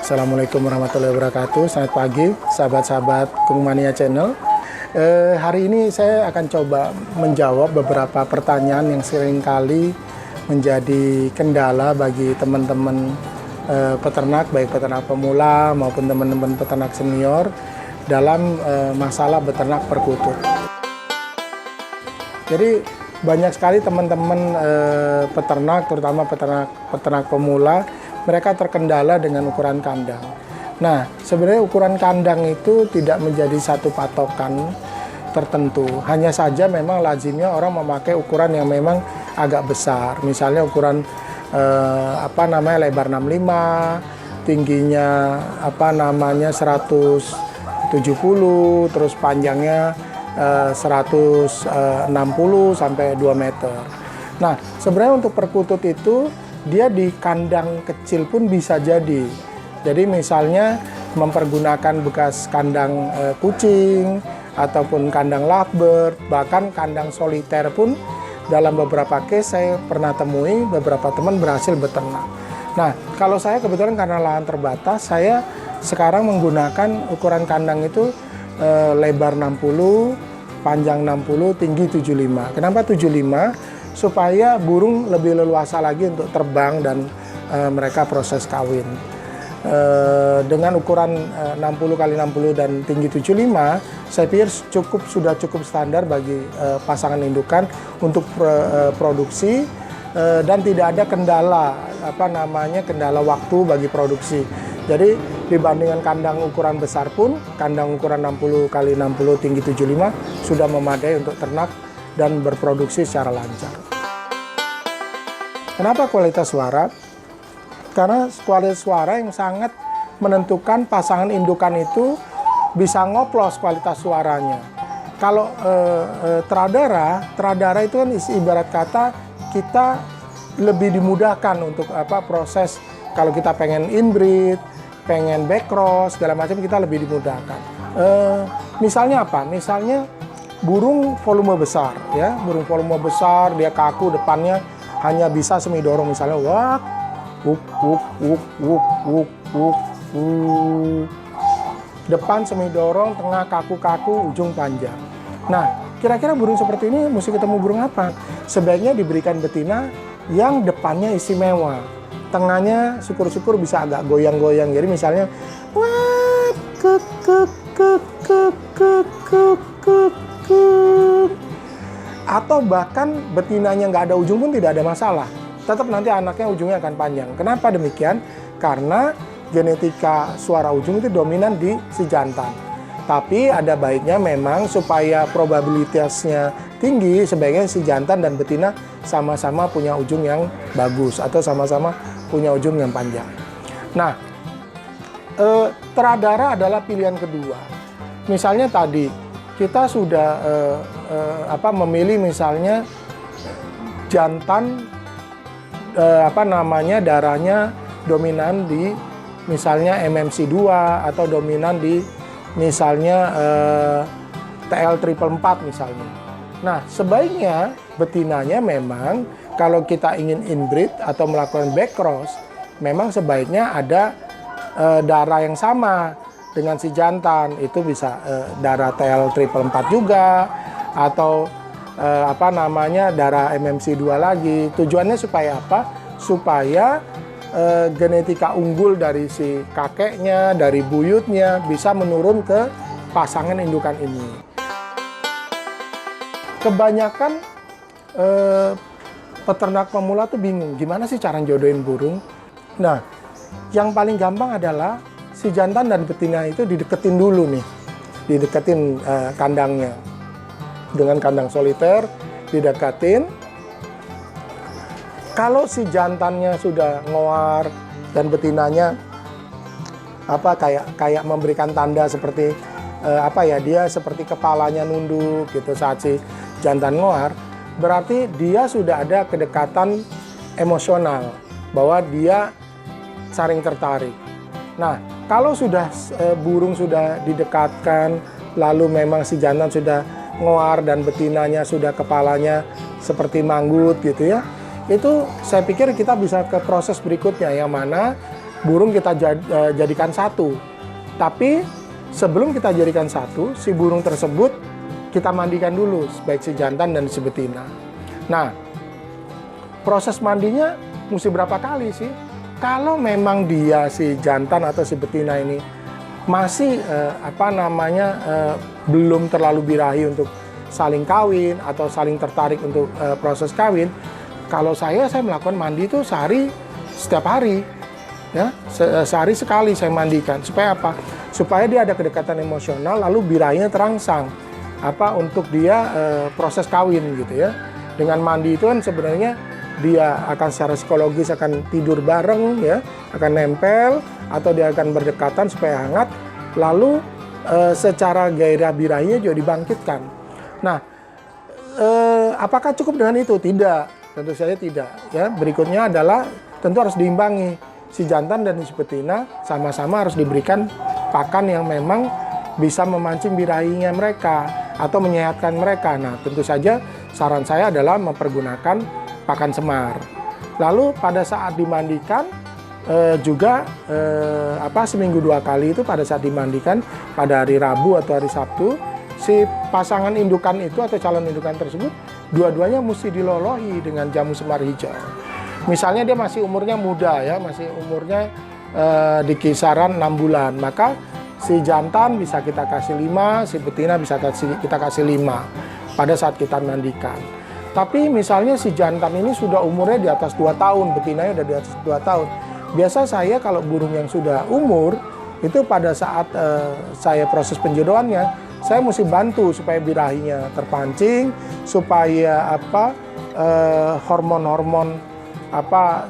Assalamualaikum warahmatullahi wabarakatuh. Selamat pagi, sahabat-sahabat Kung Mania Channel. Hari ini saya akan coba menjawab beberapa pertanyaan yang seringkali menjadi kendala bagi teman-teman peternak, baik peternak pemula maupun teman-teman peternak senior dalam masalah beternak perkutut. Jadi banyak sekali teman-teman peternak, terutama peternak pemula, mereka terkendala dengan ukuran kandang. Nah, sebenarnya ukuran kandang itu tidak menjadi satu patokan tertentu. Hanya saja memang lazimnya orang memakai ukuran yang memang agak besar. Misalnya ukuran lebar 65, tingginya 170, terus panjangnya 160 sampai 2 meter. Nah, sebenarnya untuk perkutut itu dia di kandang kecil pun bisa jadi. Jadi misalnya mempergunakan bekas kandang kucing ataupun kandang lovebird, bahkan kandang soliter pun dalam beberapa case saya pernah temui beberapa teman berhasil beternak. Nah, kalau saya kebetulan karena lahan terbatas, saya sekarang menggunakan ukuran kandang itu lebar 60, panjang 60, tinggi 75. Kenapa 75? Supaya burung lebih leluasa lagi untuk terbang dan mereka proses kawin. Dengan ukuran 60 x 60 dan tinggi 75, saya pikir sudah cukup standar bagi pasangan indukan untuk produksi dan tidak ada kendala waktu bagi produksi. Jadi dibandingkan kandang ukuran besar pun, kandang ukuran 60 x 60 tinggi 75 sudah memadai untuk ternak dan berproduksi secara lancar. Kenapa kualitas suara? Karena kualitas suara yang sangat menentukan pasangan indukan itu bisa ngoplos kualitas suaranya. Kalau teradara itu kan ibarat kata kita lebih dimudahkan untuk proses. Kalau kita pengen inbreed, pengen backcross, segala macam kita lebih dimudahkan. Misalnya apa? Misalnya burung volume besar, ya, burung volume besar, dia kaku, depannya hanya bisa semi dorong, misalnya wak, wuk, wuk, wuk, wuk, wuk, wuk, wuk. Depan semi dorong, tengah kaku-kaku, ujung panjang. Nah, kira-kira burung seperti ini mesti ketemu burung apa? Sebaiknya diberikan betina yang depannya istimewa, tengahnya syukur-syukur bisa agak goyang-goyang. Jadi misalnya wak, kek, kek, kek, kek, kek, kek, kek, kek. Atau bahkan betinanya nggak ada ujung pun tidak ada masalah. Tetap nanti anaknya ujungnya akan panjang. Kenapa demikian? Karena genetika suara ujung itu dominan di si jantan. Tapi ada baiknya memang supaya probabilitasnya tinggi, sebaiknya si jantan dan betina sama-sama punya ujung yang bagus atau sama-sama punya ujung yang panjang. Nah, teradara adalah pilihan kedua. Misalnya tadi kita sudah memilih misalnya jantan darahnya dominan di misalnya MMC 2 atau dominan di misalnya TL triple 4 misalnya. Nah, sebaiknya betinanya memang kalau kita ingin inbreed atau melakukan backcross, memang sebaiknya ada darah yang sama dengan si jantan. Itu bisa darah TL triple 4 juga atau darah MMC 2 lagi. Tujuannya supaya apa? Supaya genetika unggul dari si kakeknya, dari buyutnya bisa menurun ke pasangan indukan ini. Kebanyakan peternak pemula tuh bingung gimana sih cara jodohin burung. Nah, yang paling gampang adalah si jantan dan betina itu dideketin dulu nih, dideketin kandangnya dengan kandang soliter, dideketin. Kalau si jantannya sudah ngoar dan betinanya kayak memberikan tanda seperti dia seperti kepalanya nunduk gitu saat si jantan ngoar, berarti dia sudah ada kedekatan emosional bahwa dia saling tertarik. Nah, kalau sudah burung sudah didekatkan, lalu memang si jantan sudah ngoar dan betinanya sudah kepalanya seperti manggut gitu ya, itu saya pikir kita bisa ke proses berikutnya, yang mana burung kita jadikan satu. Tapi sebelum kita jadikan satu, si burung tersebut kita mandikan dulu, baik si jantan dan si betina. Nah, proses mandinya mesti berapa kali sih? Kalau memang dia si jantan atau si betina ini masih belum terlalu birahi untuk saling kawin atau saling tertarik untuk proses kawin, kalau saya melakukan mandi itu setiap hari, ya, sehari sekali saya mandikan. Supaya apa? Supaya dia ada kedekatan emosional, lalu birahinya terangsang untuk dia proses kawin gitu ya. Dengan mandi itu kan sebenarnya dia akan secara psikologis akan tidur bareng ya, akan nempel atau dia akan berdekatan supaya hangat, lalu secara gairah birahinya juga dibangkitkan. Nah, apakah cukup dengan itu? Tidak, tentu saja tidak ya. Berikutnya adalah tentu harus diimbangi, si jantan dan si betina sama-sama harus diberikan pakan yang memang bisa memancing birahinya mereka atau menyehatkan mereka. Nah, tentu saja saran saya adalah mempergunakan pakan semar. Lalu pada saat dimandikan seminggu 2 kali itu pada saat dimandikan pada hari Rabu atau hari Sabtu, si pasangan indukan itu atau calon indukan tersebut dua-duanya mesti dilolohi dengan jamu semar hijau. Misalnya dia masih umurnya muda ya, masih umurnya di kisaran 6 bulan, maka si jantan bisa kita kasih 5, si betina bisa kita kasih 5 pada saat kita mandikan. Tapi misalnya si jantan ini sudah umurnya di atas 2 tahun, betinanya udah di atas 2 tahun. Biasa saya kalau burung yang sudah umur, itu pada saat saya proses penjodohannya, saya mesti bantu supaya birahinya terpancing, supaya hormon-hormon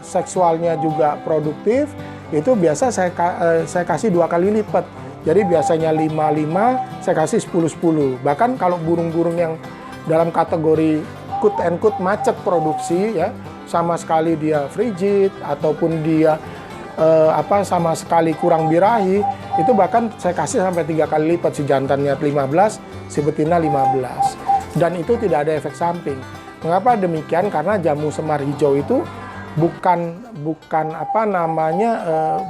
seksualnya juga produktif. Itu biasa saya kasih 2 kali lipat. Jadi biasanya 5-5, saya kasih 10-10. Bahkan kalau burung-burung yang dalam kategori quote and quote macet produksi ya, sama sekali dia frigid ataupun dia sama sekali kurang birahi, itu bahkan saya kasih sampai 3 kali lipat, si jantannya 15, si betina 15. Dan itu tidak ada efek samping. Mengapa demikian? Karena jamu semar hijau itu bukan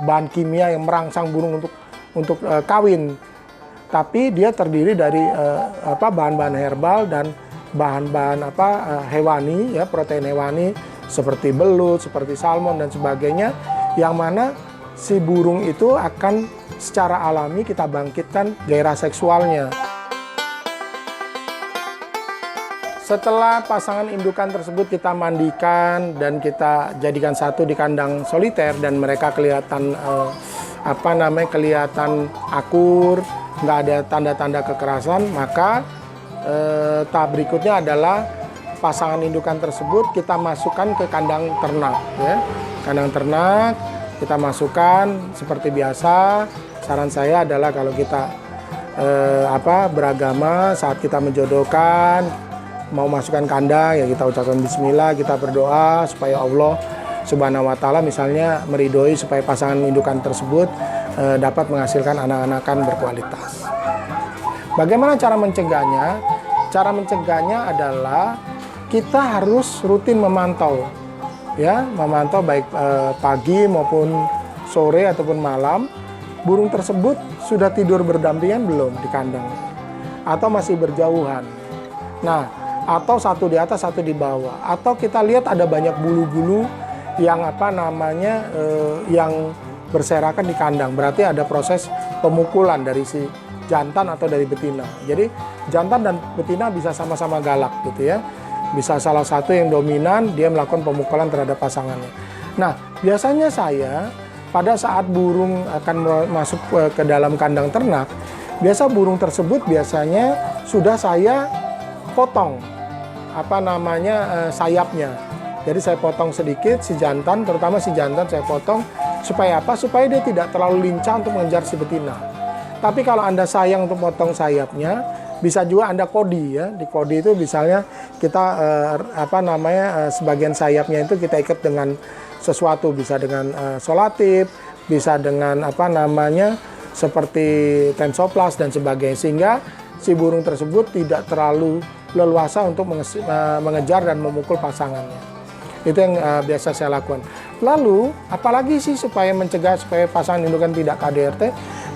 bahan kimia yang merangsang burung untuk kawin, tapi dia terdiri dari bahan-bahan herbal dan bahan-bahan hewani ya, protein hewani seperti belut, seperti salmon dan sebagainya, yang mana si burung itu akan secara alami kita bangkitkan gairah seksualnya. Setelah pasangan indukan tersebut kita mandikan dan kita jadikan satu di kandang soliter dan mereka kelihatan kelihatan akur, nggak ada tanda-tanda kekerasan, maka tahap berikutnya adalah pasangan indukan tersebut kita masukkan ke kandang ternak ya. Kandang ternak kita masukkan seperti biasa. Saran saya adalah kalau kita beragama saat kita menjodohkan, mau masukkan kandang ya kita ucapkan bismillah, kita berdoa supaya Allah Subhanahu wa taala misalnya meridhoi supaya pasangan indukan tersebut dapat menghasilkan anak-anakan berkualitas. Bagaimana cara mencegahnya? Cara mencegahnya adalah kita harus rutin memantau ya, memantau baik pagi maupun sore ataupun malam, burung tersebut sudah tidur berdampingan belum di kandang atau masih berjauhan. Nah, atau satu di atas satu di bawah, atau kita lihat ada banyak bulu-bulu yang yang berserakan di kandang, berarti ada proses pemukulan dari si jantan atau dari betina. Jadi jantan dan betina bisa sama-sama galak gitu ya. Bisa salah satu yang dominan dia melakukan pemukulan terhadap pasangannya. Nah, biasanya saya pada saat burung akan masuk ke dalam kandang ternak, biasa burung tersebut biasanya sudah saya potong sayapnya. Jadi saya potong sedikit si jantan, terutama si jantan saya potong supaya apa? Supaya dia tidak terlalu lincah untuk mengejar si betina. Tapi kalau Anda sayang untuk potong sayapnya, bisa juga Anda kodi ya. Di kodi itu misalnya kita sebagian sayapnya itu kita ikat dengan sesuatu, bisa dengan solatif, bisa dengan seperti tensoplas dan sebagainya, sehingga si burung tersebut tidak terlalu leluasa untuk mengejar dan memukul pasangannya. Itu yang biasa saya lakukan. Lalu, apalagi sih supaya mencegah supaya pasangan indukan tidak KDRT?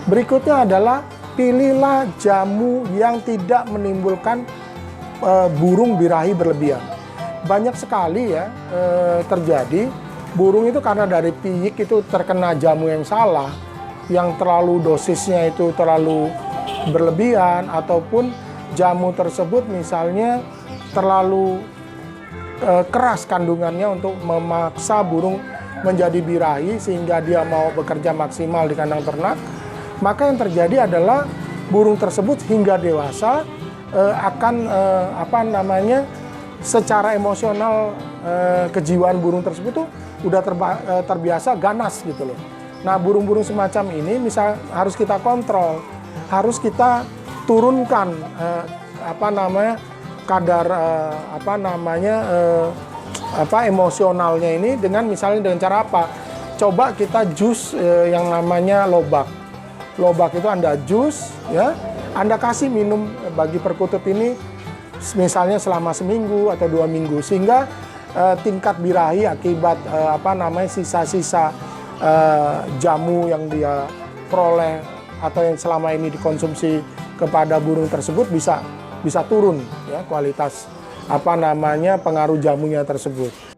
Berikutnya adalah pilihlah jamu yang tidak menimbulkan burung birahi berlebihan. Banyak sekali ya terjadi burung itu karena dari piyik itu terkena jamu yang salah, yang terlalu dosisnya itu terlalu berlebihan, ataupun jamu tersebut misalnya terlalu keras kandungannya untuk memaksa burung menjadi birahi sehingga dia mau bekerja maksimal di kandang ternak. Maka yang terjadi adalah burung tersebut hingga dewasa akan secara emosional kejiwaan burung tersebut tuh udah terbiasa ganas gitu loh. Nah, burung-burung semacam ini misal harus kita kontrol, harus kita turunkan kadar emosionalnya ini dengan misalnya dengan cara apa? Coba kita jus yang namanya lobak. Lobak itu Anda jus ya, Anda kasih minum bagi perkutut ini misalnya selama seminggu atau 2 minggu sehingga tingkat birahi akibat sisa-sisa jamu yang dia peroleh atau yang selama ini dikonsumsi kepada burung tersebut bisa turun ya kualitas pengaruh jamunya tersebut.